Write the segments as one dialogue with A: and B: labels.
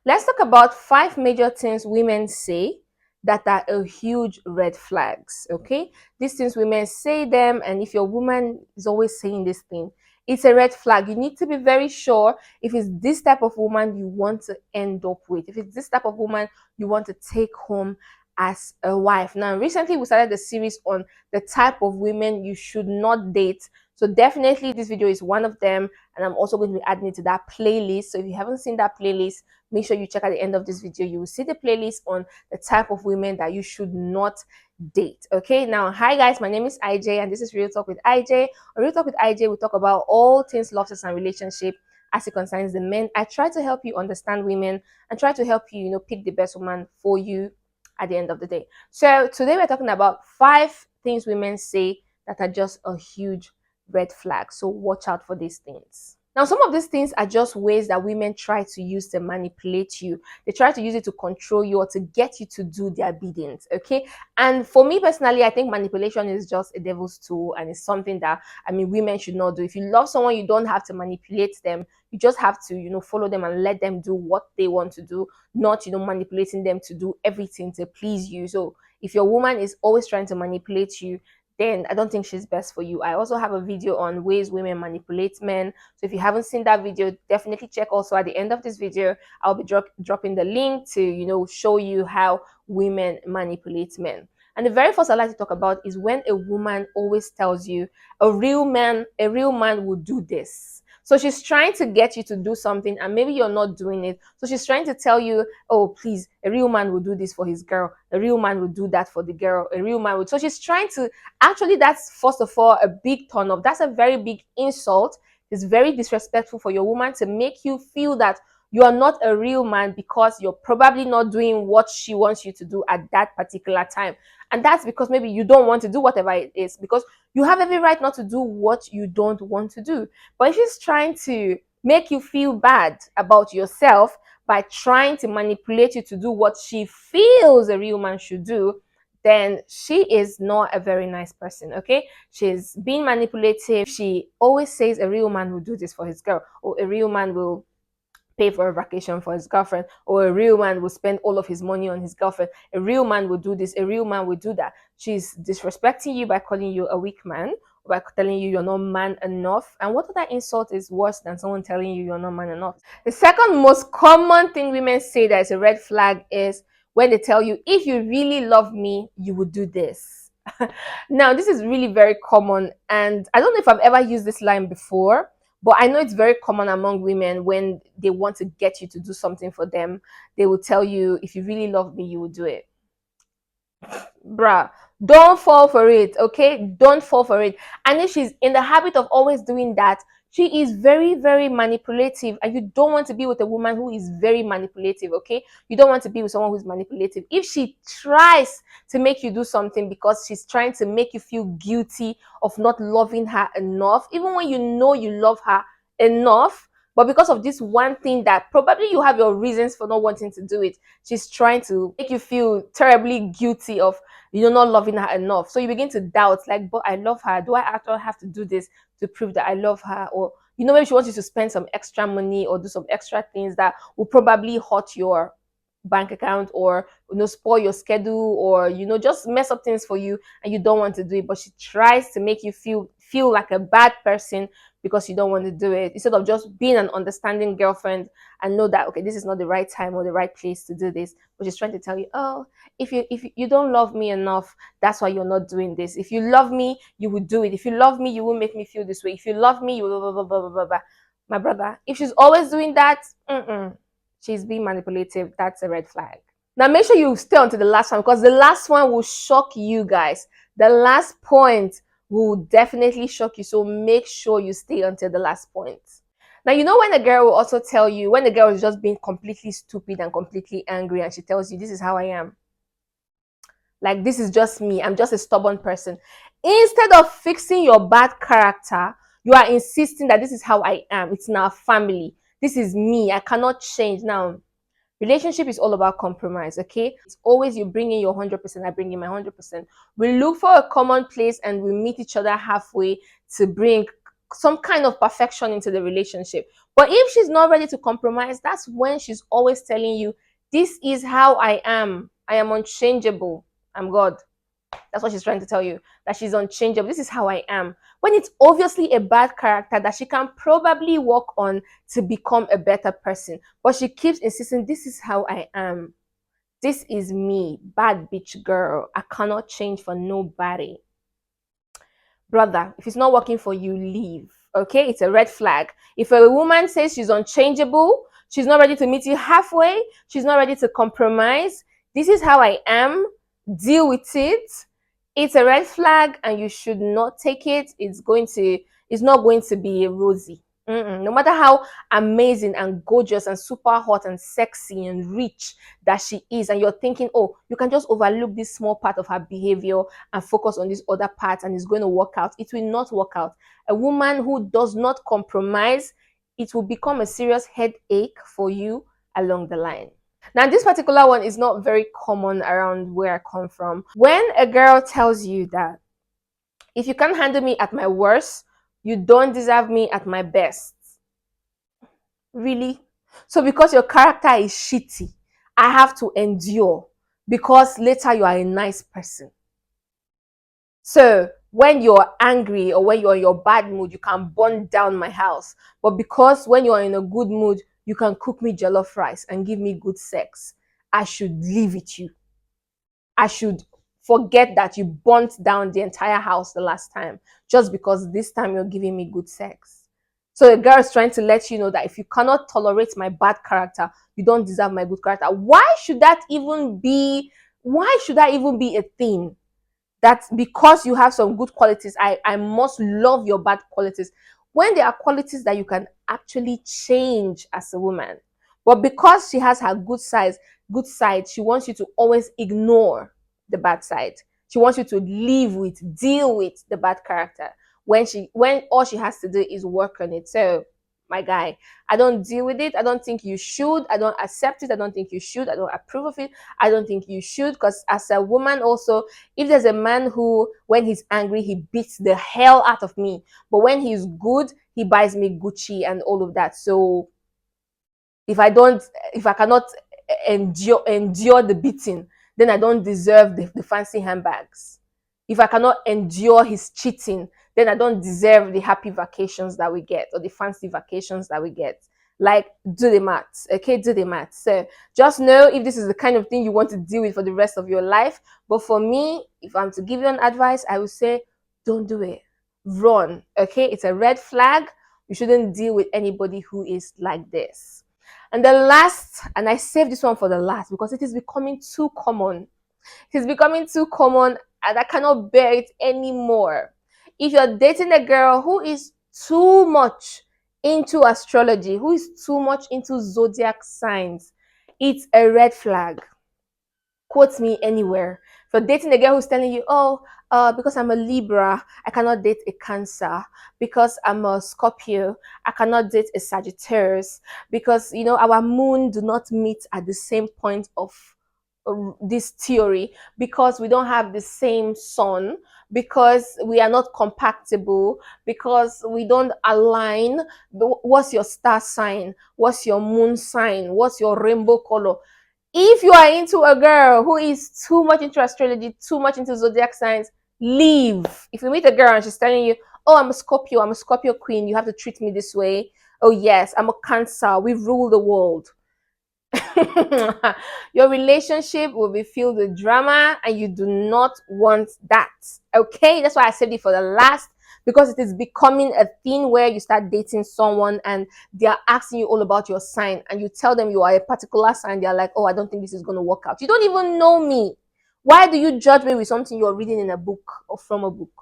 A: Let's talk about 5 major things women say that are a huge red flags. Okay, these things women say them, and if your woman is always saying this thing, it's a red flag. You need to be very sure if it's this type of woman you want to end up with, if it's this type of woman you want to take home as a wife. Now, recently we started a series on the type of women you should not date. So definitely this video is one of them, and I'm also going to be adding it to that playlist. So if you haven't seen that playlist, make sure you check at the end of this video. You will see the playlist on the type of women that you should not date. Okay, now hi guys, my name is IJ and this is Real Talk with IJ. On Real Talk with IJ, we talk about all things love, sex, and relationship as it concerns the men. I try to help you understand women and try to help you, pick the best woman for you at the end of the day. So today we're talking about 5 things women say that are just a huge red flag. So watch out for these things. Now, some of these things are just ways that women try to use to manipulate you. They try to use it to control you or to get you to do their biddings, okay? And for me personally, I think manipulation is just a devil's tool, and it's something that, women should not do. If you love someone, you don't have to manipulate them. You just have to, follow them and let them do what they want to do, not, manipulating them to do everything to please you. So if your woman is always trying to manipulate you, then I don't think she's best for you. I also have a video on ways women manipulate men. So if you haven't seen that video, definitely check. Also at the end of this video, I'll be dropping the link to, show you how women manipulate men. And the very first I like to talk about is when a woman always tells you a real man will do this. So she's trying to get you to do something and maybe you're not doing it. So she's trying to tell you, oh, please, a real man will do this for his girl. A real man will do that for the girl. A real man would. So she's trying to, actually, that's first of all a big turn off. That's a very big insult. It's very disrespectful for your woman to make you feel that you are not a real man because you're probably not doing what she wants you to do at that particular time. And that's because maybe you don't want to do whatever it is, because you have every right not to do what you don't want to do. But if she's trying to make you feel bad about yourself by trying to manipulate you to do what she feels a real man should do, then she is not a very nice person, okay? She's being manipulative. She always says a real man will do this for his girl, or a real man will pay for a vacation for his girlfriend, or a real man will spend all of his money on his girlfriend. A real man will do this, a real man will do that. She's disrespecting you by calling you a weak man, by telling you you're not man enough. And what other insult is worse than someone telling you you're not man enough? The second most common thing women say that is a red flag is when they tell you, if you really love me, you would do this. Now, this is really very common, and I don't know if I've ever used this line before, but I know it's very common among women. When they want to get you to do something for them, they will tell you, if you really love me, you will do it. Bruh, don't fall for it, okay? Don't fall for it. And if she's in the habit of always doing that, she is very, very manipulative, and you don't want to be with a woman who is very manipulative, okay? You don't want to be with someone who's manipulative. If she tries to make you do something because she's trying to make you feel guilty of not loving her enough, even when you know you love her enough, but because of this one thing that probably you have your reasons for not wanting to do it, she's trying to make you feel terribly guilty of not loving her enough. So you begin to doubt, like, but I love her. Do I actually have to do this to prove that I love her? Or maybe she wants you to spend some extra money or do some extra things that will probably hurt your bank account, or spoil your schedule, or just mess up things for you, and you don't want to do it. But she tries to make you feel like a bad person because you don't want to do it, instead of just being an understanding girlfriend and know that, okay, this is not the right time or the right place to do this. But she's trying to tell you, oh, if you don't love me enough, that's why you're not doing this. If you love me, you will do it. If you love me, you will make me feel this way. If you love me, you will blah blah blah blah blah blah. My brother, if she's always doing that, she's being manipulative. That's a red flag. Now make sure you stay until the last one, because the last one will shock you guys. The last point will definitely shock you. So make sure you stay until the last point. Now, when a girl will also tell you, when the girl is just being completely stupid and completely angry, and she tells you, this is how I am. Like, this is just me. I'm just a stubborn person. Instead of fixing your bad character, you are insisting that this is how I am. It's in our family. This is me. I cannot change. Now, relationship is all about compromise, okay? It's always you bring in your 100%, I bring in my 100%. We look for a common place and we meet each other halfway to bring some kind of perfection into the relationship. But if she's not ready to compromise, that's when she's always telling you, this is how I am. I am unchangeable. I'm God. That's what she's trying to tell you, that she's unchangeable. This is how I am. When it's obviously a bad character that she can probably work on to become a better person. But she keeps insisting, this is how I am. This is me, bad bitch girl. I cannot change for nobody. Brother, if it's not working for you, leave. Okay, it's a red flag. If a woman says she's unchangeable, she's not ready to meet you halfway, she's not ready to compromise, this is how I am, deal with it. It's a red flag and you should not take it. It's not going to be rosy. No matter how amazing and gorgeous and super hot and sexy and rich that she is, and you're thinking, oh, you can just overlook this small part of her behavior and focus on this other part and it's going to work out. It will not work out. A woman who does not compromise, it will become a serious headache for you along the line. Now, this particular one is not very common around where I come from. When a girl tells you that if you can't handle me at my worst, you don't deserve me at my best. Really? So because your character is shitty, I have to endure because later you are a nice person. So when you're angry or when you're in your bad mood, you can burn down my house. But because when you're in a good mood, you can cook me jollof rice and give me good sex, I should live with you. I should forget that you burnt down the entire house the last time just because this time you're giving me good sex. So the girl is trying to let you know that if you cannot tolerate my bad character, you don't deserve my good character. Why should that even be a thing? That because you have some good qualities, I must love your bad qualities. When there are qualities that you can actually change as a woman. But because she has her good side, she wants you to always ignore the bad side. She wants you to deal with the bad character when all she has to do is work on it. So my guy, I don't deal with it. I don't think you should. I don't accept it. I don't think you should. I don't approve of it. I don't think you should, because as a woman also, if there's a man who, when he's angry, he beats the hell out of me, but when he's good, he buys me Gucci and all of that. So if I cannot endure the beating, then I don't deserve the fancy handbags. If I cannot endure his cheating, then I don't deserve the happy vacations that we get or the fancy vacations that we get. Like, do the maths, okay? Do the maths. So just know if this is the kind of thing you want to deal with for the rest of your life. But for me, if I'm to give you an advice, I would say, don't do it. Run, okay? It's a red flag. You shouldn't deal with anybody who is like this. And the last, and I saved this one for the last because it is becoming too common. It's becoming too common and I cannot bear it anymore. If you're dating a girl who is too much into astrology, who is too much into zodiac signs, it's a red flag. Quote me anywhere. If you're dating a girl who's telling you, oh, because I'm a Libra, I cannot date a Cancer. Because I'm a Scorpio, I cannot date a Sagittarius. Because, our moon do not meet at the same point of this theory, because we don't have the same sun, because we are not compatible, because we don't align. What's your star sign? What's your moon sign? What's your rainbow color? If you are into a girl who is too much into astrology, too much into zodiac signs, leave. If you meet a girl and she's telling you, oh, I'm a Scorpio queen, you have to treat me this way. Oh yes, I'm a Cancer, we rule the world. Your relationship will be filled with drama and you do not want that. Okay, that's why I saved it for the last, because it is becoming a thing where you start dating someone and they are asking you all about your sign and you tell them you are a particular sign. They're like, oh, I don't think this is going to work out. You don't even know me. Why do you judge me with something you're reading in a book or from a book?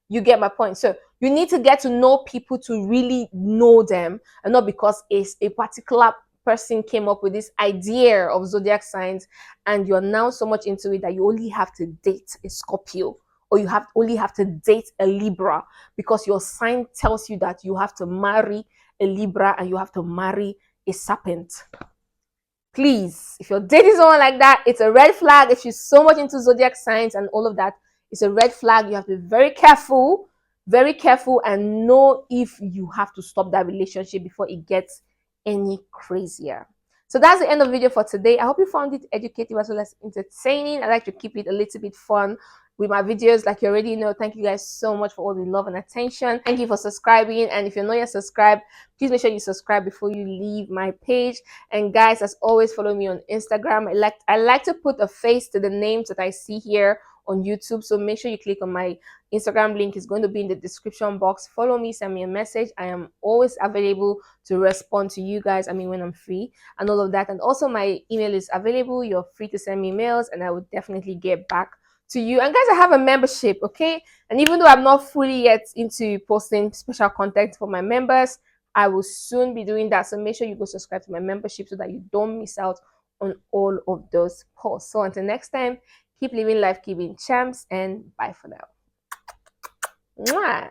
A: You get my point. So you need to get to know people to really know them, and not because it's a particular person came up with this idea of zodiac signs and you're now so much into it that you only have to date a Scorpio, or you only have to date a Libra because your sign tells you that you have to marry a Libra and you have to marry a serpent. Please, if you're dating someone like that, it's a red flag. If she's so much into zodiac signs and all of that, it's a red flag. You have to be very careful very careful and know if you have to stop that relationship before it gets any crazier. So that's the end of the video for today. I hope you found it educative as well as entertaining. I like to keep it a little bit fun with my videos, like you already know. Thank you guys so much for all the love and attention. Thank you for subscribing, and if you're not yet subscribed, please make sure you subscribe before you leave my page. And guys, as always, follow me on Instagram. I like to put a face to the names that I see here on YouTube, so make sure you click on my Instagram link. Is going to be in the description box. Follow me, send me a message. I am always available to respond to you guys, I mean, when I'm free and all of that. And also my email is available. You're free to send me mails and I will definitely get back to you. And guys, I have a membership, okay? And even though I'm not fully yet into posting special content for my members, I will soon be doing that. So make sure you go subscribe to my membership so that you don't miss out on all of those posts. So until next time, keep living life, keep being champs, and bye for now. Mwah!